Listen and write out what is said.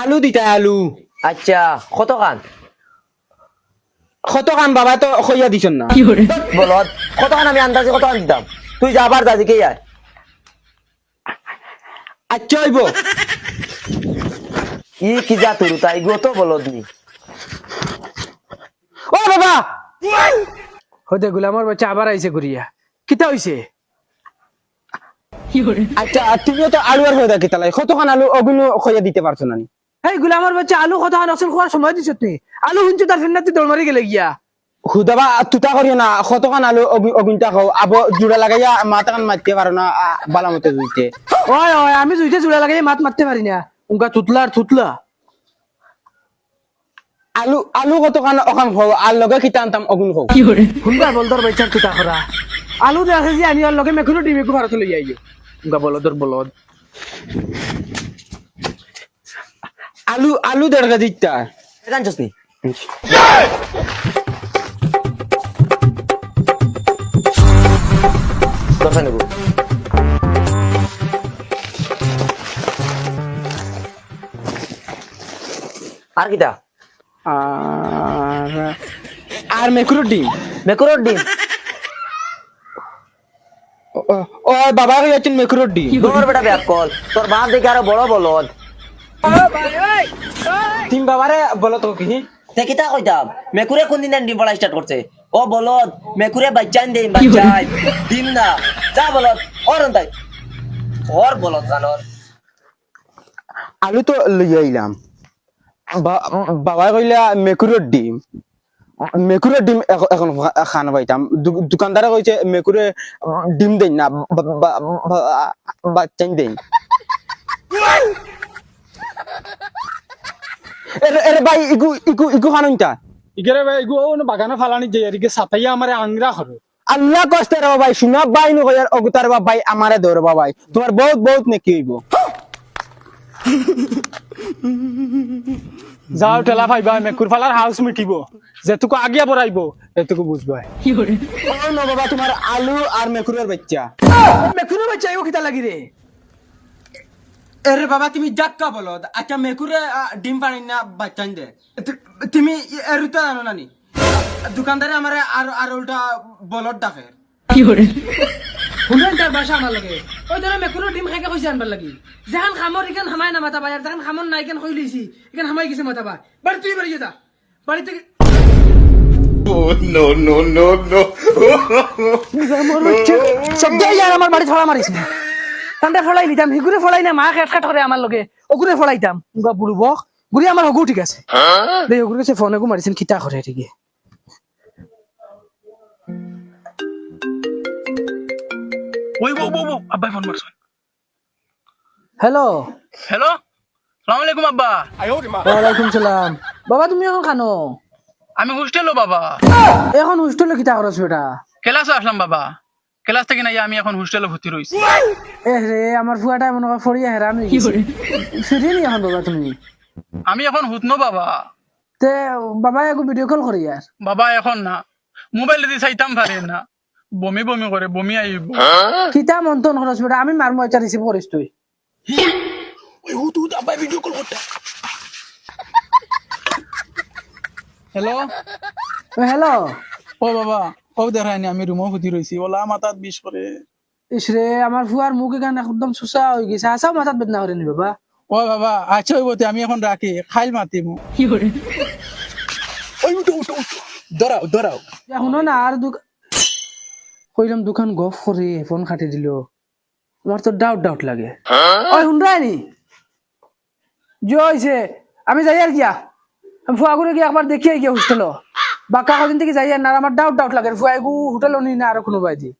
আলু দিতা আলু আচ্ছা কতখান কতখান বাবা তো কইয়া দিছন না বলত কতখান আমি আন্দাজে কতখান দিতাম তুই যা আবার যা দিকে আয় আচ্ছা হইব ই কি যা তোর তাই গো তো বলদ নি ও বাবা হতে গুলামর বাচ্চা আবার আইছে ঘুরিয়া কিতা হইছে আচ্ছা তুমিও তো আলু আর হয়ে থাকি তাহলে কতখান আলু ওগুলো কইয়া দিতে পারছো না নি? এই গুলামর বাচ্চা আলু কথা নকশন খোয়ার সময় দিছ তুই আলু হুঞ্চু তার ফেন্নাতে দৌড় মারি গেলে গিয়া হুদাবা তুতা করিও না কতখান আলু অগুনটা খাও আবো জুড়া লাগাইয়া মাথাখান মারতে পারো না বালামতে জুইতে ওই ওই আমি জুইতে জুড়া লাগাই মাত মারতে পারি না উনকা তুতলা আর থুতলা আলু আলু কতখান ওখান খাও আর লগে কিতা আনতাম অগুন খাও হুনকা বলদর বাচ্চার তুতা করা আলু দেখে যে আমি আর লগে মেখুনো ডিম একটু ভারত লই আইয়ে উনকা বলদর বলদ আলু আলু দেড় কেজি দিতা জানছস নি দর্শন নেব আর কিটা আর আর মেকুরুর ডিম মেকুরোর ডিম ও বাবা কইয়াছেন মেকুরুর ডিম তোর বেটা ব্যাক কল তোর বাপ দেখে আরো বড় বলদ তিন বাবারে বলো তো কি তে কিতা কইতাম মেকুরে কোন দিন ডিম পড়া স্টার্ট করছে ও বলদ মেকুরে বাচ্চান দেই বাচ্চাই ডিম না যা বলদ ওর তাই ওর বলদ জানোর আলু তো লইয়া আইলাম বাবা কইলা মেকুরের ডিম মেকুরের ডিম এখন খান পাইতাম দোকানদারে কইছে মেকুরে ডিম দেন না বাচ্চাই দেন এর ভাই ইগু ইগু ইগু খানুনটা ইগরে ভাই এগু ও বাগানে ফালানি যে এদিকে সাতাইয়া আমারে আংরা করো আল্লাহ কষ্টে রে ভাই শুনা ভাই নো কইয়ার অগুতার ভাই আমারে দৌড় ভাই তোমার বহুত বহুত নাকি হইব যাও টেলা পাইবা মেকুর ফালার হাউস মিটিব যেটুকু আগিয়া পড়াইব এটুকু বুঝবা ও নো বাবা তোমার আলু আর মেকুরের বাচ্চা মেখুনো বাচ্চা এও কিতা লাগি রে এরে বাবা তুমি জাক্কা বলো আচ্ছা মেকুরে ডিম পানি না বাচ্চা দে তুমি এরুতা জানো নানি দোকানদারে আমারে আর উল্টা বলদ ডাকে হুন্ডান তার বাসা আমার লাগে ওই ধরে মেখুনো ডিম খাইকে কইছে আনবার লাগি যেখান খামর ইখান হামাই না মাতা বাই আর যেখান খামর নাই কেন কই লইছি এখান হামাই গেছে মাতা বাই বাড়ি তুই বাড়ি যা বাড়ি থেকে সব যাই আর আমার বাড়ি ছড়া মারিস না তান্ডে ফলাই নিতাম হিগুরে ফলাই না মা খেট খাট করে আমার লগে ওগুরে ফলাইতাম উগা বুড়ব গুড়ি আমার হগু ঠিক আছে দেই ওগুরে কাছে ফোন এগু মারিছেন কিতা করে ঠিকই ওই বউ বউ আব্বাই ফোন মারছ হ্যালো হ্যালো সালাম আলাইকুম আব্বা ওয়ালাইকুম সালাম বাবা তুমি এখন খানো আমি হোস্টেলও বাবা এখন হোস্টেলে কিতা করছ বেটা ক্লাসে আসলাম বাবা ক্লাস থেকে নাই আমি এখন হোস্টেলে ভর্তি রইছি এ রে আমার ফুয়াটা মনে হয় ফড়িয়া হেরাম কি করে ফিরে নি এখন বাবা তুমি আমি এখন হুতনো বাবা তে বাবা একটু ভিডিও কল করি আর বাবা এখন না মোবাইল দিয়ে চাইতাম পারে না বমি বমি করে বমি আইব কিতা মন্তন খরচ বেটা আমি মার ময়টা রিসিভ করিস তুই ওই হুত হুত আব্বাই ভিডিও কল করতে হ্যালো হ্যালো ও বাবা ও দেখায়নি আমি রুমও ভর্তি রইছি ওলা মাথাত বিষ করে ইসরে আমার ফুয়ার মুখ এখানে একদম সুসা হয়ে গেছে আসাও মাথাত বেদনা করে নি বাবা ও বাবা আচ্ছা ওই বলতে আমি এখন রাখি খাইল মাতিম ওই উঠো উঠো উঠো দৌড়াও দৌড়াও শুনো না আর কইলাম দোকান গফ করে ফোন কাটি দিল আমার তো ডাউট ডাউট লাগে ওই শুনরানি জয়ছে আমি যাই আর গিয়া আমি ফুয়া করে গিয়ে একবার দেখিয়ে গিয়া হোস্টেল বাক্কা কদিন থেকে যাই আর না আমার ডাউট ডাউট লাগে ফুয়া হোটেল নি না আর কোনো বাইদি